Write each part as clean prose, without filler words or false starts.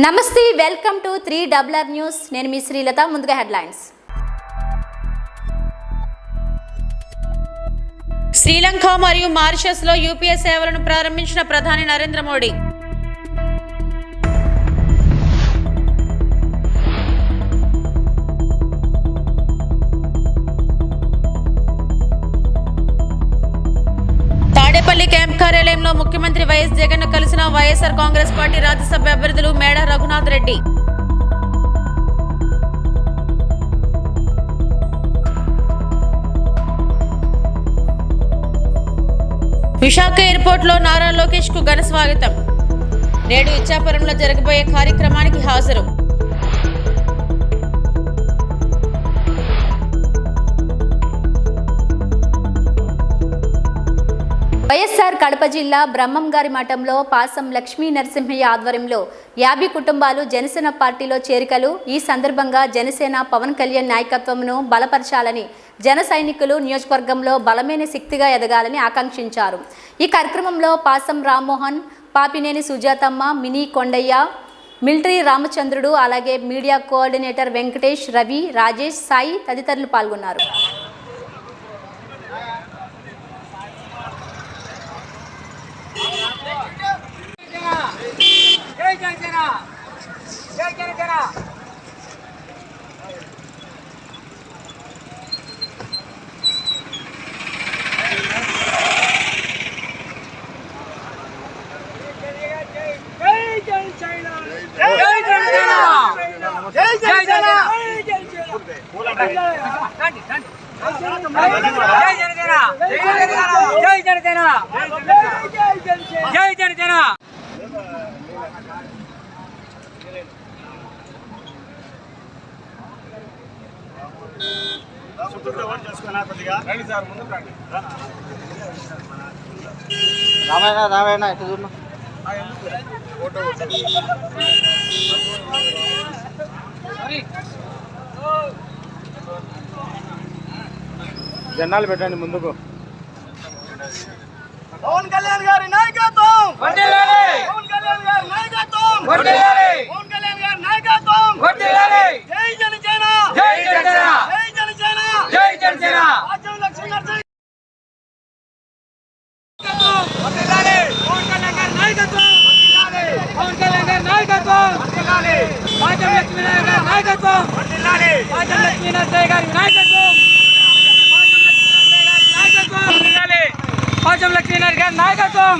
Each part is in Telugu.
నమస్తే, వెల్కమ్ టు 3RR న్యూస్. నేను మీ శ్రీలత. ముందుగా హెడ్లైన్స్. శ్రీలంక మరియు మారిషస్లో యూపీఐ సేవలను ప్రారంభించిన ప్రధాని నరేంద్ర మోడీ. తాడేపల్లి క్యాంప్ కార్యాలయంలో ముఖ్యమంత్రి వైఎస్ జగన్ కలిసిన వైఎస్ఆర్ కాంగ్రెస్ పార్టీ రాజ్యసభ అభ్యర్థులు మేడ రఘునాథ్ రెడ్డి. విశాఖ ఎయిర్పోర్ట్లో నారా లోకేష్ కు ఘన స్వాగతం. నేడు ఇచ్చాపురంలో జరగబోయే కార్యక్రమానికి హాజరు. వైఎస్ఆర్ కడప జిల్లా బ్రహ్మంగారి మఠంలో పాసం లక్ష్మీ నరసింహయ్య ఆధ్వర్యంలో 50 కుటుంబాలు జనసేన పార్టీలో చేరికలు. ఈ సందర్భంగా జనసేన పవన్ కళ్యాణ్ నాయకత్వంను బలపరచాలని, జన సైనికులు నియోజకవర్గంలో బలమైన శక్తిగా ఎదగాలని ఆకాంక్షించారు. ఈ కార్యక్రమంలో పాసం రామ్మోహన్, పాపినేని సుజాతమ్మ, మినీ కొండయ్య, మిలిటరీ రామచంద్రుడు, అలాగే మీడియా కోఆర్డినేటర్ వెంకటేష్, రవి, రాజేష్, సాయి తదితరులు పాల్గొన్నారు. జై జనసేన, జై జనసేన. రామాయణ ఎట్లా చూడు జెండాలు పెట్టండి ముందుకు. పవన్ కళ్యాణ్ గారి నాయకత్వం, పవన్ కళ్యాణ్ గారి నాయకత్వం, పవన్ కళ్యాణ్ గారి నాయకత్వం. జై జనసేన, జై జనసేన, జై జనసేన, జై జనసేన. పాసం లక్ష్మీ నరసింహ పవన్ కళ్యాణ్ గారి నాయకత్వం, పవన్ కళ్యాణ్ గారి నాయకత్వం, పాసం లక్ష్మీ గారి నాయకత్వం, పాసం లక్ష్మీ నరసింహ గారి నాయకత్వం, పాసం లక్ష్మీ గారి నాయకత్వం.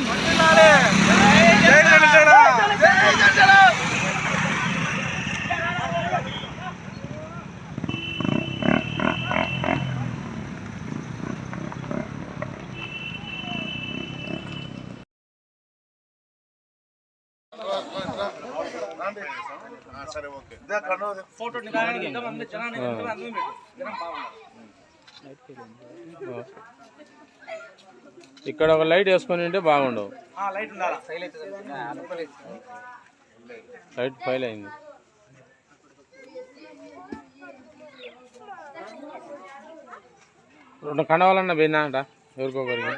ఇక్కడ ఒక లైట్ వేసుకొని ఉంటే బాగుండవు. లైట్ ఫైల్ అయింది. రెండు కండవాలన్నా పోయిందా అంట ఎవరికొకరికి.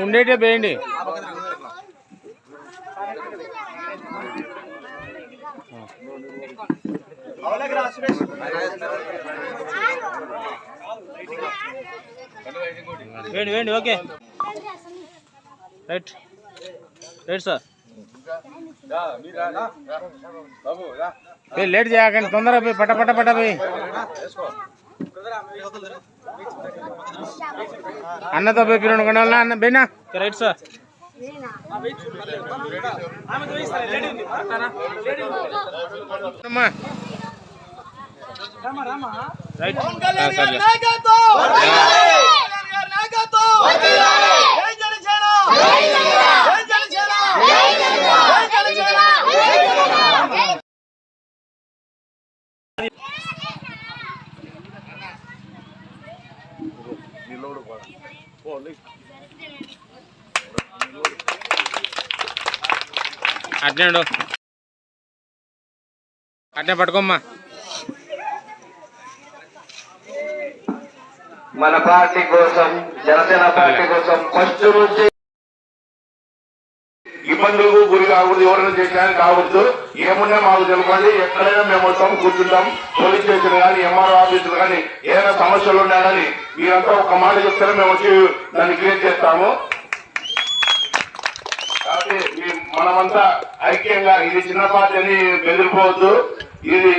ఉండేటే పోయండి. వేండి వేండి. Okay right right sir. Late చేయకండి, తొందరగా పోయి పట్ట పట్ట పట్ట పోయి. అన్నతో పోయి రెండు గంటల అన్న బేనా. Right sir. రైట్ అట్నే అట్నే పట్టుకోమ్మా. మన పార్టీ కోసం, జనసేన పార్టీ కోసం ఫస్ట్ నుంచి ఇబ్బందులకు గురి కాకూడదు. ఎవరైనా చేసినా కావద్దు. ఏమున్నా మాకు తెలపండి, ఎక్కడైనా మేము వస్తాం, కూర్చుంటాం. పోలీస్ స్టేషన్ కానీ, ఎంఆర్ఓ ఆఫీసులు కానీ ఏదైనా సమస్యలు ఉన్నాయని మీరంతా ఒక మాట చెప్తారో మేము వచ్చి దాన్ని క్లియర్ చేస్తాము. కాబట్టి మనమంతా ఐక్యంగా, ఇది చిన్న పార్టీ అని బెదిరిపోవద్దు. ఇది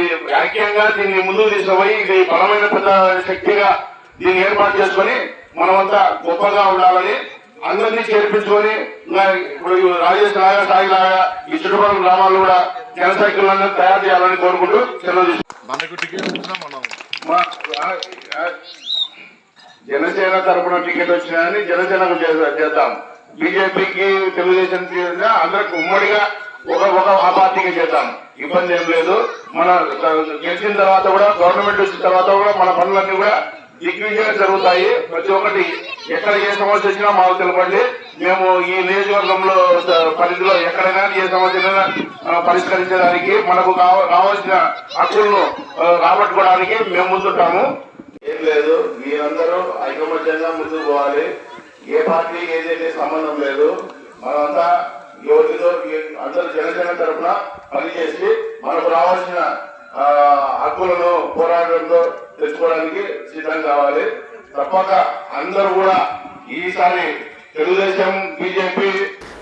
ఐక్యంగా దీన్ని ముందుకు తీసుకుపోయి ఇది బలమైన పెద్ద శక్తిగా దీన్ని ఏర్పాటు చేసుకుని మనమంతా గొప్పగా ఉండాలని, అందరినీ చేర్పించుకొని ఇప్పుడు రాజేష్ లాగా, సాయి లాగా ఈ చుట్టుపక్కల గ్రామాల్లో కూడా జన సైకిళ్ళని తయారు చేయాలని కోరుకుంటూ సెలవు. జనసేన తరఫున టికెట్ వచ్చినాయని జనసేనకు చేద్దాం. బీజేపీకి, తెలుగుదేశం అందరికి ఉమ్మడిగా ఒక ఆ పార్టీకి చేద్దాం. ఇబ్బంది ఏం లేదు. మన గెలిచిన తర్వాత కూడా, గవర్నమెంట్ వచ్చిన తర్వాత కూడా మన పనులన్నీ కూడా దిగ్విజయంగా జరుగుతాయి. ప్రతి ఒక్కటి ఎక్కడ ఏ సమస్య వచ్చినా మాకు తెలపండి. మేము ఈ నియోజకవర్గంలో పరిధిలో ఎక్కడైనా ఏ సమస్యనైనా పరిష్కరించడానికి, మనకు కావాల్సిన హక్కులను రాబట్టుకోవడానికి మేము ముందుంటాము. ఏం లేదు, మీరందరూ ఐకమత్యంగా ముందుకు పోవాలి. ఏ పార్టీ ఏదైతే సంబంధం లేదు. మనమంతా ఎవరితో అందరూ జనసేన తరఫున పనిచేసి మనకు రావాల్సిన హక్కులను పోరాటంతో తెచ్చుకోవడానికి సిద్ధం కావాలి. తప్పక అందరూ కూడా ఈసారి తెలుగుదేశం, బీజేపీ.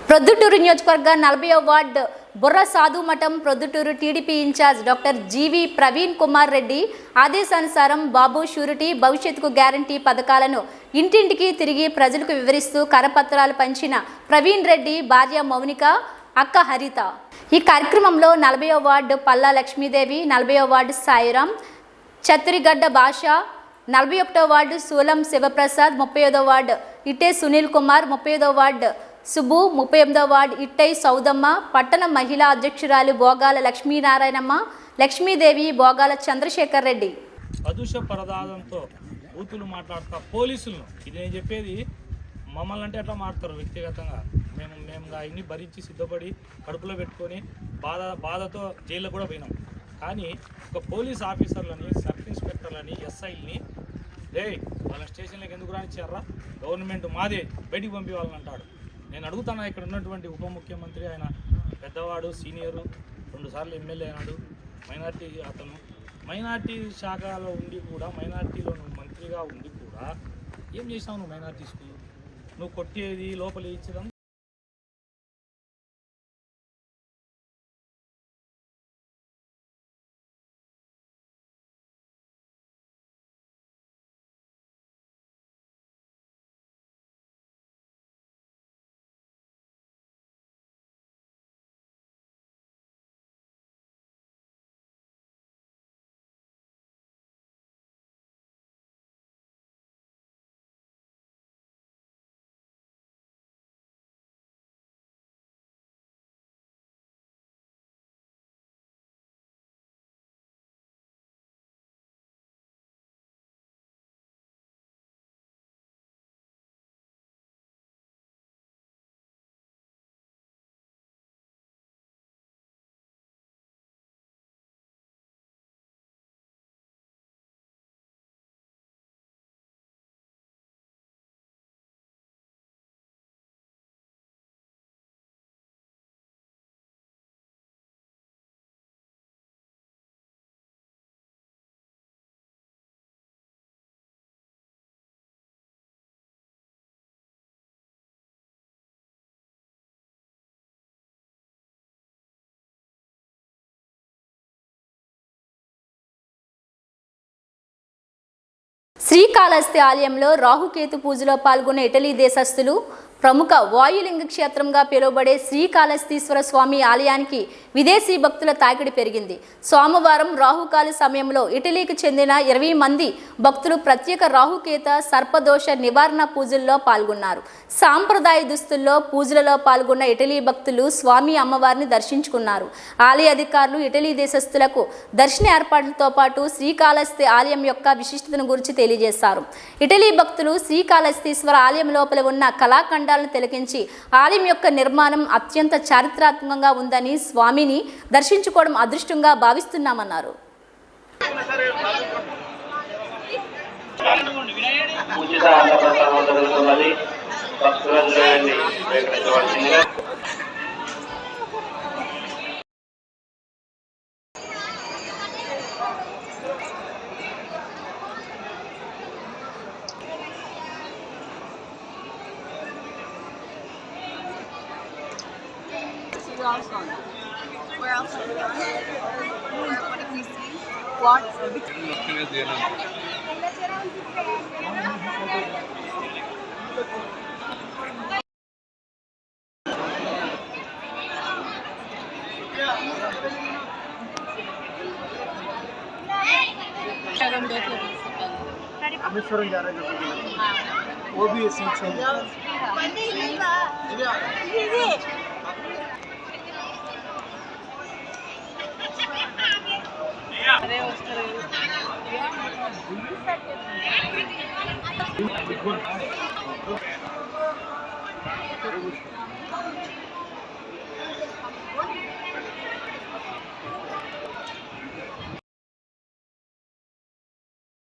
ప్రొద్దుటూరు నియోజకవర్గ 40వ వార్డు బుర్ర సాధుమఠం ప్రొద్దుటూరు టీడీపీ ఇన్ఛార్జ్ డాక్టర్ జీవి ప్రవీణ్ కుమార్ రెడ్డి ఆదేశానుసారం బాబు షూరిటీ, భవిష్యత్తుకు గ్యారంటీ పథకాలను ఇంటింటికి తిరిగి ప్రజలకు వివరిస్తూ కరపత్రాలు పంచిన ప్రవీణ్ రెడ్డి భార్య మౌనిక, అక్క హరిత. ఈ కార్యక్రమంలో 40వ వార్డు పల్లా లక్ష్మీదేవి, 40వ వార్డు సాయిరాం, చత్రిగడ్డ భాష, 41వ వార్డు సూలం శివప్రసాద్, 35వ వార్డు ఇట్టే సునీల్ కుమార్, 35వ వార్డు సుబ్బు, 38వ వార్డు ఇట్టై సౌదమ్మ, పట్టణ మహిళా అధ్యక్షురాలు బోగాల లక్ష్మీనారాయణమ్మ, లక్ష్మీదేవి, బోగాల చంద్రశేఖర్ రెడ్డి. అదృశ్య పరదాదంతో బూతులు మాట్లాడతా పోలీసులను, ఇది నేను చెప్పేది మమ్మల్ని అంటే ఎట్లా మాట్లాడతారు వ్యక్తిగతంగా. మేము ఇన్ని భరించి సిద్ధపడి కడుపులో పెట్టుకొని బాధతో జైల్లో కూడా పోయినాం. కానీ ఒక పోలీస్ ఆఫీసర్లని, సబ్ ఇన్స్పెక్టర్లని, ఎస్ఐల్ని వాళ్ళ స్టేషన్లోకి ఎందుకు రానిచ్చారా? గవర్నమెంట్ మాదే, బయటికి పంపి వాళ్ళని అంటాడు. నేను అడుగుతాను, ఇక్కడ ఉన్నటువంటి ఉప ముఖ్యమంత్రి, ఆయన పెద్దవాడు, సీనియరు, 2 సార్లు ఎమ్మెల్యే అయినాడు, మైనార్టీ అతను, మైనార్టీ శాఖలో ఉండి కూడా, మైనార్టీలో నువ్వు మంత్రిగా ఉండి కూడా ఏం చేసావు నువ్వు? మైనార్టీస్కు నువ్వు కొట్టేది, లోపల ఇచ్చడం. శ్రీకాళహస్తి ఆలయంలో రాహుకేతు పూజలో పాల్గొన్న ఇటలీ దేశస్థులు ప్రముఖ వాయులింగ క్షేత్రంగా పిలువబడే శ్రీకాళహస్తీశ్వర స్వామి ఆలయానికి విదేశీ భక్తుల తాకిడి పెరిగింది. సోమవారం రాహుకాల సమయంలో ఇటలీకి చెందిన 20 మంది భక్తులు ప్రత్యేక రాహుకేత సర్పదోష నివారణ పూజల్లో పాల్గొన్నారు. సాంప్రదాయ దుస్తుల్లో పూజలలో పాల్గొన్న ఇటలీ భక్తులు స్వామి అమ్మవారిని దర్శించుకున్నారు. ఆలయ అధికారులు ఇటలీ దేశస్థులకు దర్శన ఏర్పాట్లతో పాటు శ్రీకాళహస్తి ఆలయం యొక్క విశిష్టతను గురించి తెలియజేశారు. ఇటలీ భక్తులు శ్రీకాళహస్తీశ్వర ఆలయం లోపల ఉన్న కళాఖండాలను తిలకించి ఆలయం యొక్క నిర్మాణం అత్యంత చారిత్రాత్మకంగా ఉందని, స్వామిని దర్శించుకోవడం అదృష్టంగా భావిస్తున్నామన్నారు. ఉచిత అన్నప్రసాదం జరుగుతున్నది. భక్తులందరూ వెళ్ళి స్వీకరించవలసిందిగా. Where else are we going? What did we see? What? Rameswaram जा रहे हैं वो भी एसेंशियल है।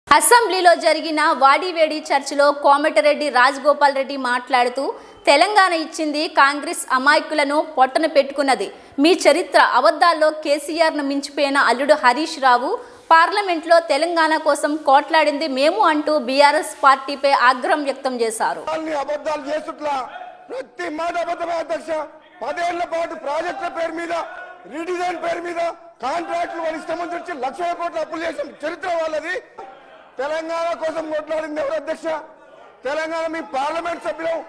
అసెంబ్లీలో జరిగిన వాడివేడి చర్చలో కోమటిరెడ్డి రాజగోపాల్ రెడ్డి మాట్లాడుతూ తెలంగాణ ఇచ్చింది కాంగ్రెస్ అమాయకులను పొట్టన పెట్టుకున్నది. మీ చరిత్ర అబద్ధాల్లో కేసీఆర్ను మించిపోయిన అల్లుడు హరీష్ రావు పార్లమెంట్లో తెలంగాణ కోసం కోట్లాడింది మేము అంటూ బీఆర్ఎస్ పార్టీపై ఆగ్రహం వ్యక్తం చేశారు. అబద్ధాలు చేస్తుట్లా ప్రతి మాట అబద్ధమే అధ్యక్ష. 10 ఏళ్ల పాటు ప్రాజెక్టుల పేరు మీద రీడిజైన్ పేరు మీద కాంట్రాక్టులు వాళ్ళు ఇష్టం వచ్చి లక్షల కోట్ల అప్పులు చేసిన చరిత్ర వాళ్ళది. తెలంగాణ కోసం కొట్లాడింది ఎవరు అధ్యక్ష? తెలంగాణ మీ పార్లమెంట్ సభ్యులం,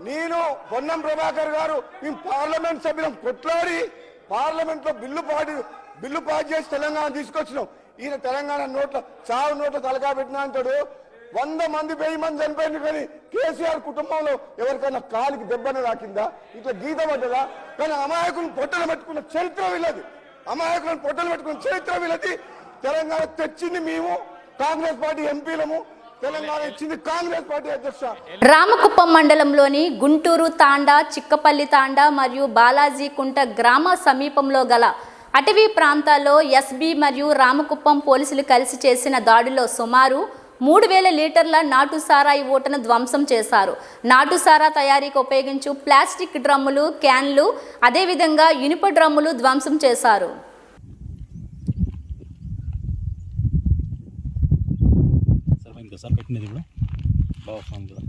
నేను పొన్నం ప్రభాకర్ గారు మీ పార్లమెంట్ సభ్యులం కొట్లాడి పార్లమెంట్ లో బిల్లు పాస్ చేసి తెలంగాణ తీసుకొచ్చినాం. ఈయన తెలంగాణ చావు నోట్ల తలకా పెట్టినా అంటాడు. 100 మంది 1000 మంది చనిపోయింది, కానీ కేసీఆర్ కుటుంబంలో ఎవరికైనా కాలికి దెబ్బను రాకిందా, ఇట్లా గీత పడ్డదా? కానీ అమాయకులను పొట్టలు పెట్టుకున్న చరిత్ర వీళ్ళది. అమాయకులను పొట్టలు పెట్టుకున్న చరిత్ర వీళ్ళది. తెలంగాణ తెచ్చింది మేము, కాంగ్రెస్ పార్టీ ఎంపీలము. తెలంగాణ ఇచ్చింది కాంగ్రెస్ పార్టీ అధ్యక్ష. రామకుప్పం మండలంలోని గుంటూరు తాండా, చిక్కపల్లి తాండా మరియు బాలాజీ కుంట గ్రామ సమీపంలో గల అటవీ ప్రాంతాల్లో ఎస్బీ మరియు రామకుప్పం పోలీసులు కలిసి చేసిన దాడిలో సుమారు 3000 లీటర్ల నాటు సారాయి ఓటను ధ్వంసం చేశారు. నాటు సారా తయారీకి ఉపయోగించు ప్లాస్టిక్ డ్రమ్ములు, క్యాన్లు, అదేవిధంగా ఇనుప డ్రమ్ములు ధ్వంసం చేశారు. సార్ పెట్టినది కూడా బాగా వస్తుంది కదా.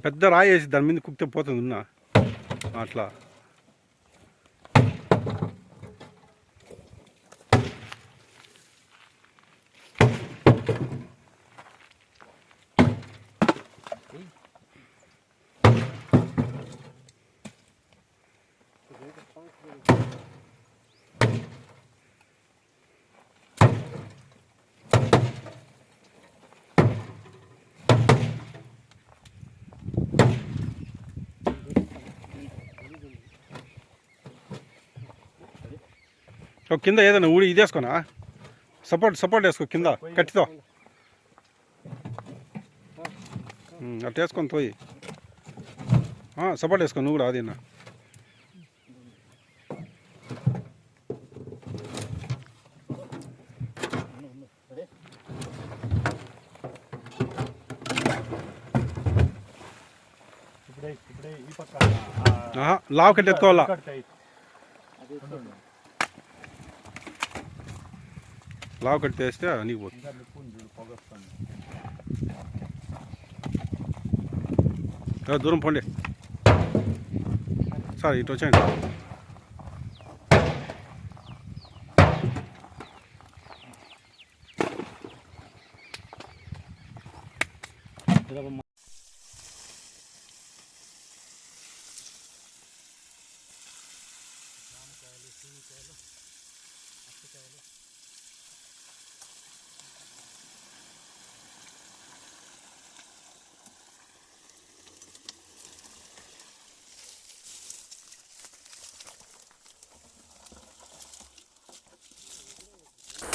పెద్ద రాయి వేసి దాని మీద కుక్కితే పోతుంది ఉన్నా అట్లా. కింద ఏదైనా ఊడి ఇది వేసుకోనా, సపోర్ట్ వేసుకో కింద కట్టితో అట్లా వేసుకొని పోయి సపోర్ట్ వేసుకో నువ్వు కూడా. అది లావు కట్టి ఎత్తుకోవాలా. లావు కట్టి వేస్తే నీకు పోతుంది. దూరం పోండి సార్, ఇటు వచ్చేయండి.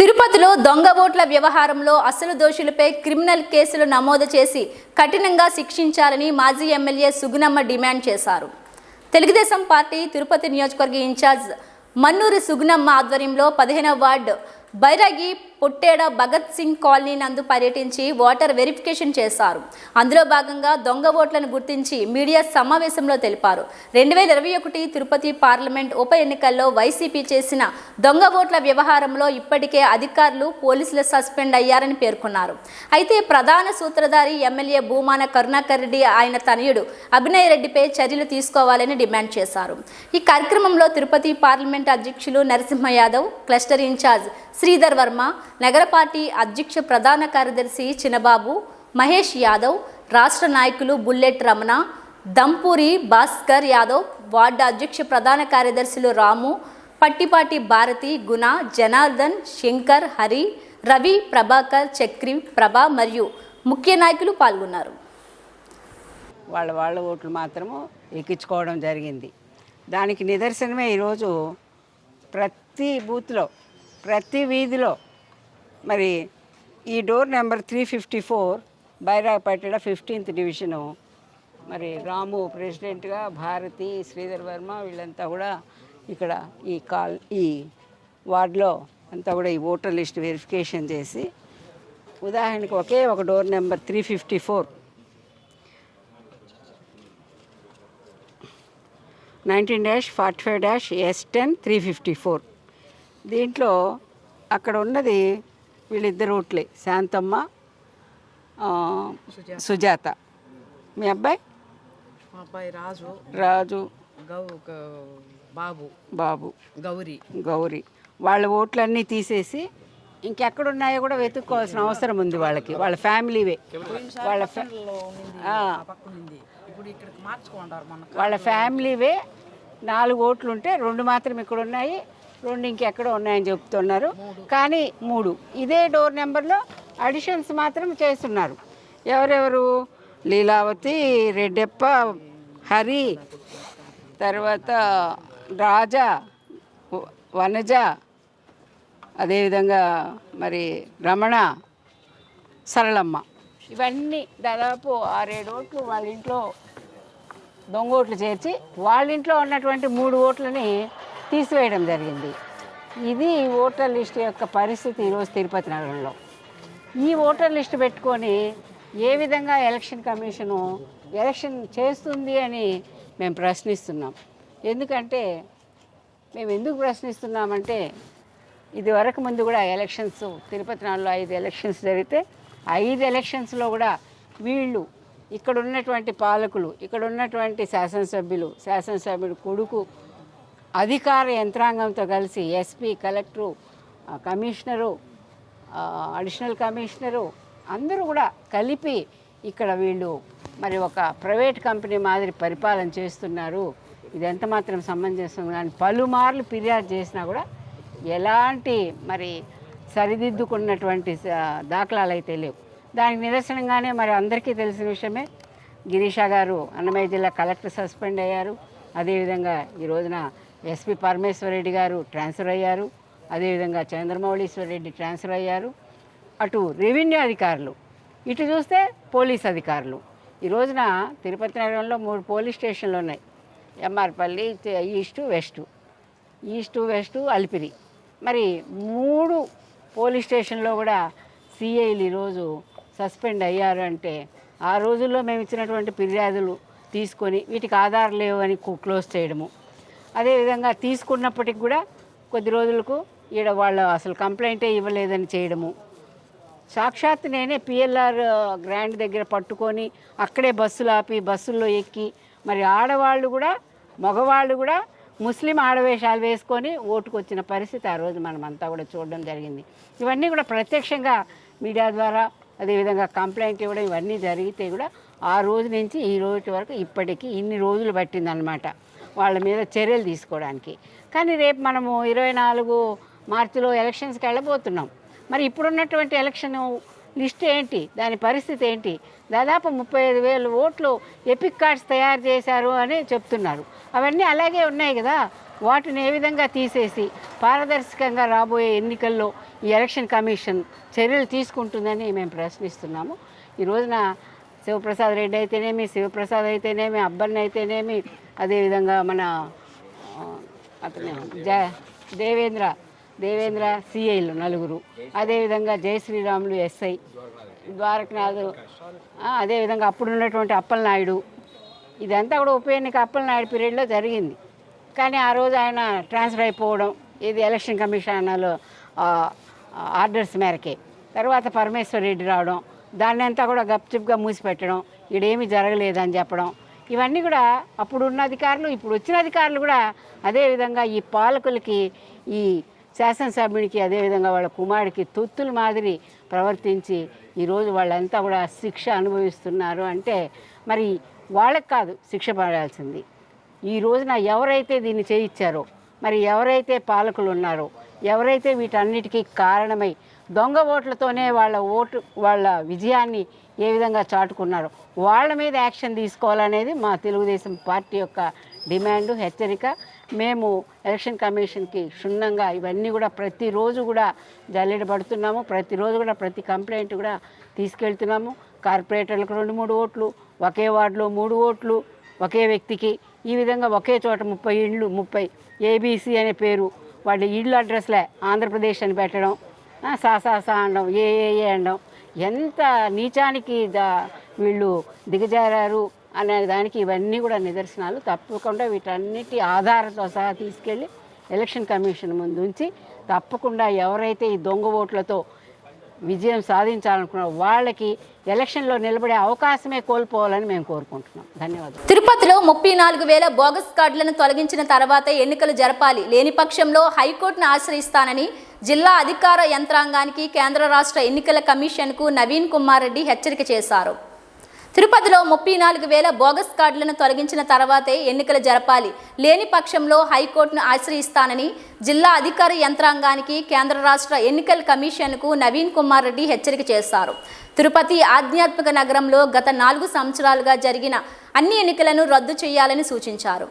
తిరుపతిలో దొంగ ఓట్ల వ్యవహారంలో అసలు దోషులపై క్రిమినల్ కేసులు నమోదు చేసి కఠినంగా శిక్షించాలని మాజీ ఎమ్మెల్యే సుగుణమ్మ డిమాండ్ చేశారు. తెలుగుదేశం పార్టీ తిరుపతి నియోజకవర్గ ఇన్ఛార్జ్ మన్నూరి సుగుణమ్మ ఆధ్వర్యంలో 15వ వార్డు బైరాగి పొట్టేడ భగత్ సింగ్ కాలనీ నందు పర్యటించి ఓటర్ వెరిఫికేషన్ చేశారు. అందులో భాగంగా దొంగ ఓట్లను గుర్తించి మీడియా సమావేశంలో తెలిపారు. 2021 తిరుపతి పార్లమెంట్ ఉప ఎన్నికల్లో వైసీపీ చేసిన దొంగ ఓట్ల వ్యవహారంలో ఇప్పటికే అధికారులు పోలీసులు సస్పెండ్ అయ్యారని పేర్కొన్నారు. అయితే ప్రధాన సూత్రధారి ఎమ్మెల్యే భూమాన కరుణాకర్ రెడ్డి ఆయన తనయుడు అభినయ్ రెడ్డిపై చర్యలు తీసుకోవాలని డిమాండ్ చేశారు. ఈ కార్యక్రమంలో తిరుపతి పార్లమెంట్ అధ్యక్షులు నరసింహ యాదవ్, క్లస్టర్ ఇన్ఛార్జ్ శ్రీధర్ వర్మ, నగర పార్టీ అధ్యక్ష ప్రధాన కార్యదర్శి చిన్నబాబు, మహేష్ యాదవ్, రాష్ట్ర నాయకులు బుల్లెట్ రమణ, దంపూరి భాస్కర్ యాదవ్, వార్డు అధ్యక్ష ప్రధాన కార్యదర్శులు రాము, పట్టిపాటి భారతి, గుణ, జనార్దన్, శంకర్, హరి, రవి, ప్రభాకర్, చక్రి, ప్రభా మరియు ముఖ్య నాయకులు పాల్గొన్నారు. వాళ్ళ ఓట్లు మాత్రము ఎక్కించుకోవడం జరిగింది. దానికి నిదర్శనమే ఈరోజు ప్రతి బూత్లో, ప్రతి వీధిలో మరి ఈ డోర్ నెంబర్ 354 బైరాగపేట 15th డివిజను మరి రాము ప్రెసిడెంట్గా, భారతి, శ్రీధర్ వర్మ వీళ్ళంతా కూడా ఇక్కడ ఈ వార్డులో అంతా కూడా ఈ ఓటర్ లిస్ట్ వెరిఫికేషన్ చేసి, ఉదాహరణకు ఒకే ఒక డోర్ నెంబర్ 354 19-45-S10 354 దీంట్లో అక్కడ ఉన్నది వీళ్ళిద్దరు ఓట్లే, శాంతమ్మ, సుజాత. మీ అబ్బాయి? మా అబ్బాయి రాజు, బాబు, గౌరీ. వాళ్ళ ఓట్లన్నీ తీసేసి ఇంకెక్కడున్నాయో కూడా వెతుక్కోవాల్సిన అవసరం ఉంది వాళ్ళకి. వాళ్ళ ఫ్యామిలీవే, వాళ్ళ ఫ్యామిలీవే 4 ఓట్లు ఉంటే 2 మాత్రం ఇక్కడ ఉన్నాయి, 2 ఇంకెక్కడో ఉన్నాయని చెప్తున్నారు. కానీ 3 ఇదే డోర్ నెంబర్లో అడిషన్స్ మాత్రం చేస్తున్నారు. ఎవరెవరు? లీలావతి, రెడ్డెప్ప, హరి, తర్వాత రాజా, వనజ, అదేవిధంగా మరి రమణ, సరళమ్మ. ఇవన్నీ దాదాపు 6-7 ఓట్లు వాళ్ళ ఇంట్లో దొంగ ఓట్లు చేర్చి వాళ్ళ ఇంట్లో ఉన్నటువంటి 3 ఓట్లని తీసివేయడం జరిగింది. ఇది ఓటర్ లిస్ట్ యొక్క పరిస్థితి ఈరోజు తిరుపతి నగరంలో. ఈ ఓటర్ లిస్ట్ పెట్టుకొని ఏ విధంగా ఎలక్షన్ కమిషను ఎలక్షన్ చేస్తుంది అని మేము ప్రశ్నిస్తున్నాం. ఎందుకంటే మేము ఎందుకు ప్రశ్నిస్తున్నామంటే, ఇది వరకు ముందు కూడా ఎలక్షన్స్ తిరుపతి నగరంలో 5 ఎలక్షన్స్ జరిగితే 5 ఎలక్షన్స్లో కూడా వీళ్ళు ఇక్కడ ఉన్నటువంటి పాలకులు, ఇక్కడ ఉన్నటువంటి శాసనసభ్యుడు కొడుకు అధికార యంత్రాంగంతో కలిసి SP, collector, commissioner, additional commissioner అందరూ కూడా కలిపి ఇక్కడ వీళ్ళు మరి ఒక ప్రైవేట్ కంపెనీ మాదిరి పరిపాలన చేస్తున్నారు. ఇది ఎంత మాత్రం సమంజసం? కానీ పలుమార్లు ఫిర్యాదు చేసినా కూడా ఎలాంటి మరి సరిదిద్దుకున్నటువంటి దాఖలాలు అయితే లేవు. దానికి నిదర్శనంగానే మరి అందరికీ తెలిసిన విషయమే, గిరీషా గారు అన్నమయ్య జిల్లా కలెక్టర్ సస్పెండ్ అయ్యారు. అదేవిధంగా ఈ రోజున ఎస్పీ పరమేశ్వరరెడ్డి గారు ట్రాన్స్ఫర్ అయ్యారు. అదేవిధంగా చంద్రమౌళీశ్వరరెడ్డి ట్రాన్స్ఫర్ అయ్యారు. అటు రెవెన్యూ అధికారులు, ఇటు చూస్తే పోలీస్ అధికారులు. ఈ రోజున తిరుపతి నగరంలో 3 పోలీస్ స్టేషన్లు ఉన్నాయి. MR Palli, east, west, Alipiri. మరి 3 పోలీస్ స్టేషన్లో కూడా సిఐలు ఈరోజు సస్పెండ్ అయ్యారు. అంటే ఆ రోజుల్లో మేము ఇచ్చినటువంటి ఫిర్యాదులు తీసుకొని వీటికి ఆధారం లేవు అని క్లోజ్ చేయడము, అదేవిధంగా తీసుకున్నప్పటికి కూడా కొద్ది రోజులకు ఈడ వాళ్ళు అసలు కంప్లైంటే ఇవ్వలేదని చేయడము. సాక్షాత్ నేనే పిఎల్ఆర్ గ్రాండ్ దగ్గర పట్టుకొని అక్కడే బస్సులు ఆపి బస్సుల్లో ఎక్కి మరి ఆడవాళ్ళు కూడా మగవాళ్ళు కూడా ముస్లిం ఆడవేషాలు వేసుకొని ఓటుకు వచ్చిన పరిస్థితి ఆ రోజు మనం అంతా కూడా చూడడం జరిగింది. ఇవన్నీ కూడా ప్రత్యక్షంగా మీడియా ద్వారా అదేవిధంగా కంప్లైంట్ ఇవ్వడం ఇవన్నీ జరిగితే కూడా ఆ రోజు నుంచి ఈ రోజు వరకు ఇప్పటికీ ఇన్ని రోజులు పట్టిందనమాట వాళ్ళ మీద చర్యలు తీసుకోవడానికి. కానీ రేపు మనము 24 మార్చిలో ఎలక్షన్స్కి వెళ్ళబోతున్నాం. మరి ఇప్పుడున్నటువంటి ఎలక్షన్ లిస్ట్ ఏంటి, దాని పరిస్థితి ఏంటి? దాదాపు 35,000 ఓట్లు ఎపిక్ కార్డ్స్ తయారు చేశారు అని చెప్తున్నారు. అవన్నీ అలాగే ఉన్నాయి కదా. వాటిని ఏ విధంగా తీసేసి పారదర్శకంగా రాబోయే ఎన్నికల్లో ఈ ఎలక్షన్ కమిషన్ చర్యలు తీసుకుంటుందని మేము ప్రశ్నిస్తున్నాము. ఈ రోజున శివప్రసాద్ రెడ్డి అయితేనేమి, శివప్రసాద్ అయితేనేమి, అబ్బన్ అయితేనేమి, అదేవిధంగా మన అతను దేవేంద్ర సిఐలు 4, అదేవిధంగా జయశ్రీరాములు ఎస్ఐ, ద్వారకనాథ్, అదేవిధంగా అప్పుడున్నటువంటి అప్పలనాయుడు, ఇదంతా కూడా ఉప ఎన్నిక అప్పలనాయుడు పీరియడ్లో జరిగింది. కానీ ఆ రోజు ఆయన ట్రాన్స్ఫర్ అయిపోవడం, ఇది ఎలక్షన్ కమిషన్లో ఆర్డర్స్ మేరకే. తర్వాత పరమేశ్వర్ రెడ్డి రావడం, దాన్ని అంతా కూడా గప్చిప్గా మూసిపెట్టడం, ఇక్కడేమీ జరగలేదని చెప్పడం, ఇవన్నీ కూడా అప్పుడు ఉన్న అధికారులు, ఇప్పుడు వచ్చిన అధికారులు కూడా అదేవిధంగా ఈ పాలకులకి, ఈ శాసనసభ్యునికి, అదేవిధంగా వాళ్ళ కుమారుడికి తొత్తుల మాదిరి ప్రవర్తించి ఈరోజు వాళ్ళంతా కూడా శిక్ష అనుభవిస్తున్నారు. అంటే మరి వాళ్ళకి కాదు శిక్ష పడాల్సింది, ఈ రోజున ఎవరైతే దీన్ని చేయించారో, మరి ఎవరైతే పాలకులు ఉన్నారో, ఎవరైతే వీటన్నిటికీ కారణమై దొంగ ఓట్లతోనే వాళ్ళ విజయాన్ని ఏ విధంగా చాటుకున్నారో వాళ్ళ మీద యాక్షన్ తీసుకోవాలనేది మా తెలుగుదేశం పార్టీ యొక్క డిమాండ్, హెచ్చరిక. మేము ఎలక్షన్ కమిషన్కి క్షుణ్ణంగా ఇవన్నీ కూడా ప్రతిరోజు కూడా జల్లెడ పడుతున్నాము, ప్రతిరోజు కూడా ప్రతి కంప్లైంట్ కూడా తీసుకెళ్తున్నాము. కార్పొరేటర్లకు 2-3 ఓట్లు, ఒకే వార్డులో 3 ఓట్లు ఒకే వ్యక్తికి, ఈ విధంగా ఒకే చోట 30 ఇండ్లు, 30 ఏబీసీ అనే పేరు, వాళ్ళ ఇళ్ళు అడ్రస్లే ఆంధ్రప్రదేశ్ అని పెట్టడం, సాసా అనడం, ఏఏఏ అనడం, ఎంత నీచానికి వీళ్ళు దిగజారారు అనే దానికి ఇవన్నీ కూడా నిదర్శనాలు. తప్పకుండా వీటన్నిటి ఆధారాలతో సహా తీసుకెళ్ళి ఎలక్షన్ కమిషన్ ముందు ఉంచి తప్పకుండా ఎవరైతే ఈ దొంగ ఓట్లతో విజయం సాధించాలనుకున్నారో వాళ్ళకి ఎలక్షన్లో నిలబడే అవకాశమే కోల్పోవాలని మేము కోరుకుంటున్నాం. ధన్యవాదాలు. తిరుపతిలో 34,000 బోగస్ కార్డులను తొలగించిన తర్వాత ఎన్నికలు జరపాలి, లేని పక్షంలో హైకోర్టును ఆశ్రయిస్తానని జిల్లా అధికార యంత్రాంగానికి కేంద్ర రాష్ట్ర ఎన్నికల కమిషన్కు నవీన్ కుమార్ రెడ్డి హెచ్చరిక చేశారు. తిరుపతిలో 34,000 బోగస్ కార్డులను తొలగించిన తర్వాతే ఎన్నికలు జరపాలి, లేని పక్షంలో హైకోర్టును ఆశ్రయిస్తానని జిల్లా అధికార యంత్రాంగానికి కేంద్ర రాష్ట్ర ఎన్నికల కమిషన్కు నవీన్ కుమార్ రెడ్డి హెచ్చరిక చేశారు. తిరుపతి ఆధ్యాత్మిక నగరంలో గత 4 సంవత్సరాలుగా జరిగిన అన్ని ఎన్నికలను రద్దు చేయాలని సూచించారు.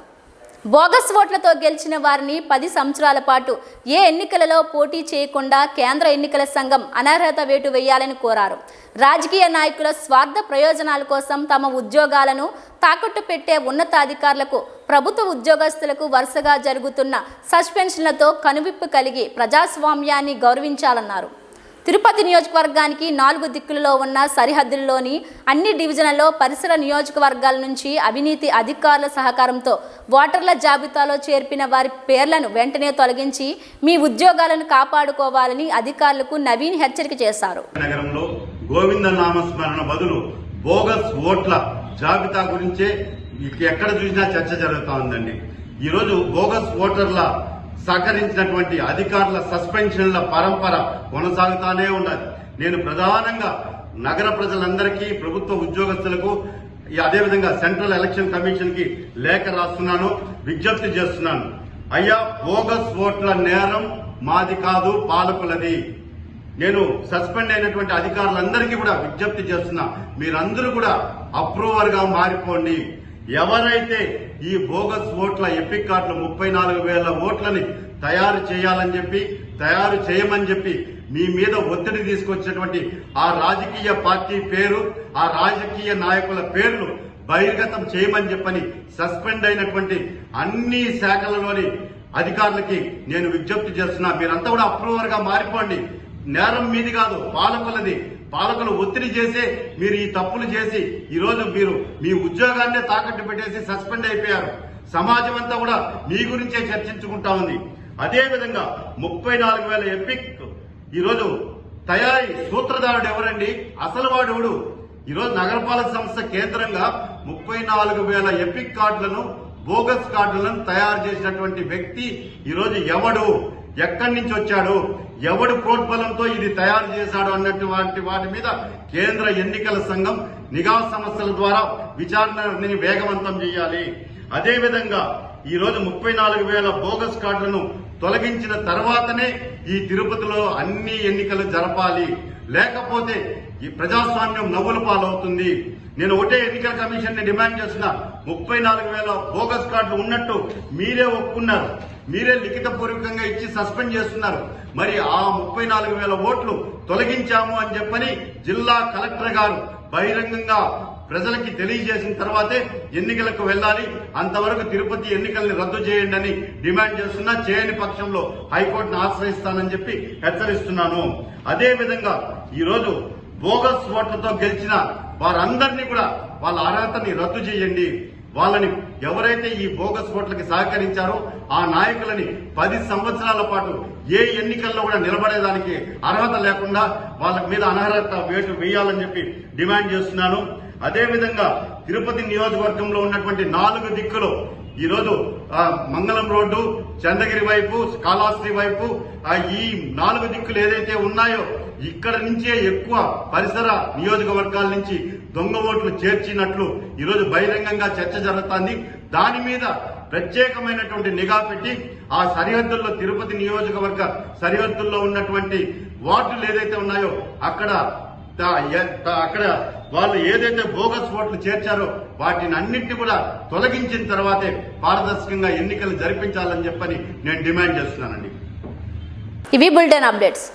బోగస్ ఓట్లతో గెలిచిన వారిని 10 సంవత్సరాల పాటు ఏ ఎన్నికలలో పోటీ చేయకుండా కేంద్ర ఎన్నికల సంఘం అనర్హత వేటు వేయాలని కోరారు. రాజకీయ నాయకుల స్వార్థ ప్రయోజనాల కోసం తమ ఉద్యోగాలను తాకట్టు పెట్టే ఉన్నతాధికారులకు, ప్రభుత్వ ఉద్యోగస్తులకు వరుసగా జరుగుతున్న సస్పెన్షన్లతో కనువిప్పు కలిగి ప్రజాస్వామ్యాన్ని గౌరవించాలన్నారు. తిరుపతి నియోజకవర్గానికి 4 దిక్కులలో ఉన్న సరిహద్దుల్లోని అన్ని డివిజన్లలో పరిసర నియోజకవర్గాల నుంచి అవినీతి అధికారుల సహకారంతో ఓటర్ల జాబితాలో చేర్పిన వారి పేర్లను వెంటనే తొలగించి మీ ఉద్యోగాలను కాపాడుకోవాలని అధికారులకు నవీన్ హెచ్చరిక చేశారు. నగరంలో గోవింద నామస్మరణ బదులు బోగస్ ఓట్ల జాబితా గురించే ఎక్కడ చూసినా చర్చ జరుగుతా ఉందండి. ఈరోజు బోగస్ ఓటర్ల సహకరించినటువంటి అధికారుల సస్పెన్షన్ల పరంపర కొనసాగుతానే ఉన్నది. నేను ప్రధానంగా నగర ప్రజలందరికీ, ప్రభుత్వ ఉద్యోగస్తులకు, అదేవిధంగా సెంట్రల్ ఎలక్షన్ కమిషన్ కి లేఖ రాస్తున్నాను, విజ్ఞప్తి చేస్తున్నాను. అయ్యా, బోగస్ ఓట్ల నేరం మాది కాదు, పాలకులది. నేను సస్పెండ్ అయినటువంటి అధికారులందరికీ కూడా విజ్ఞప్తి చేస్తున్నా, మీరందరూ కూడా అప్రూవర్ గా మారిపోండి. ఎవరైతే ఈ బోగస్ ఓట్ల ఎపిక్ కార్డులు 34,000 ఓట్లని తయారు చేయమని చెప్పి మీ మీద ఒత్తిడి తీసుకొచ్చినటువంటి ఆ రాజకీయ పార్టీ పేరు, ఆ రాజకీయ నాయకుల పేర్లు బహిర్గతం చేయమని చెప్పని సస్పెండ్ అయినటువంటి అన్ని శాఖలలోని అధికారులకి నేను విజ్ఞప్తి చేస్తున్నా, మీరంతా కూడా అప్రూవర్ గా మారిపోండి. నేరం మీది కాదు, పాలకులది. పాలకులు ఒత్తిడి చేసే మీరు ఈ తప్పులు చేసి ఈరోజు మీరు మీ ఉద్యోగాన్నే తాకట్టు పెట్టేసి సస్పెండ్ అయిపోయారు. సమాజం అంతా కూడా మీ గురించే చర్చించుకుంటా ఉంది. అదేవిధంగా 34,000 ఎపిక్ ఈరోజు తయారీ సూత్రధారుడు ఎవరండి? అసలు వాడు ఈరోజు నగరపాలక సంస్థ కేంద్రంగా 34,000 ఎపిక్ కార్డులను, బోగస్ కార్డులను తయారు చేసినటువంటి వ్యక్తి ఈరోజు ఎవడు, ఎక్కడి నుంచి వచ్చాడు, ఎవడు ప్రోద్బలంతో ఇది తయారు చేశాడు అన్నటువంటి వాటి మీద కేంద్ర ఎన్నికల సంఘం నిఘా సంస్థల ద్వారా విచారణని వేగవంతం చేయాలి. అదేవిధంగా ఈ రోజు 34,000 బోగస్ కార్డులను తొలగించిన తర్వాతనే ఈ తిరుపతిలో అన్ని ఎన్నికలు జరపాలి, లేకపోతే ఈ ప్రజాస్వామ్యం నవ్వుల పాలవుతుంది. నేను ఒకటే ఎన్నికల కమిషన్ ని డిమాండ్ చేస్తున్నా, 34,000 బోగస్ కార్డులు ఉన్నట్టు మీరే ఒప్పుకున్నారు, మీరే లిఖితపూర్వకంగా ఇచ్చి సస్పెండ్ చేస్తున్నారు. మరి ఆ 34,000 ఓట్లు తొలగించాము అని చెప్పని జిల్లా కలెక్టర్ గారు బహిరంగంగా ప్రజలకి తెలియజేసిన తర్వాతే ఎన్నికలకు వెళ్లాలి. అంతవరకు తిరుపతి ఎన్నికల్ని రద్దు చేయండి అని డిమాండ్ చేస్తున్నా. చేయని పక్షంలో హైకోర్టును ఆశ్రయిస్తానని చెప్పి హెచ్చరిస్తున్నాను. అదే విధంగా ఈ రోజు బోగస్ ఓట్లతో గెలిచిన వారందరినీ కూడా వాళ్ళ అర్హతని రద్దు చేయండి. వాళ్ళని ఎవరైతే ఈ బోగస్ ఓట్లకి సహకరించారో ఆ నాయకులని 10 సంవత్సరాల పాటు ఏ ఎన్నికల్లో కూడా నిలబడేదానికి అర్హత లేకుండా వాళ్ళ మీద అనర్హత వేటు వేయాలని చెప్పి డిమాండ్ చేస్తున్నాను. అదేవిధంగా తిరుపతి నియోజకవర్గంలో ఉన్నటువంటి 4 దిక్కులు ఈరోజు మంగళం రోడ్డు, చంద్రగిరి వైపు, కాళహస్తి వైపు ఈ 4 దిక్కులు ఏదైతే ఉన్నాయో ఇక్కడ నుంచే ఎక్కువ పరిసర నియోజకవర్గాల నుంచి దొంగ ఓట్లు చేర్చినట్లు ఈరోజు బహిరంగంగా చర్చ జరుగుతోంది. దాని మీద ప్రత్యేకమైనటువంటి నిఘా పెట్టి ఆ సరిహద్దుల్లో, తిరుపతి నియోజకవర్గ సరిహద్దుల్లో ఉన్నటువంటి వార్డులు ఏదైతే ఉన్నాయో అక్కడ వాళ్ళు ఏదైతే బోగస్ ఓట్లు చేర్చారో వాటిని అన్నింటినీ కూడా తొలగించిన తర్వాతే పారదర్శకంగా ఎన్నికలు జరిపించాలని చెప్పని నేను డిమాండ్ చేస్తున్నానండి. ఇవి బులెటిన్ అప్డేట్స్.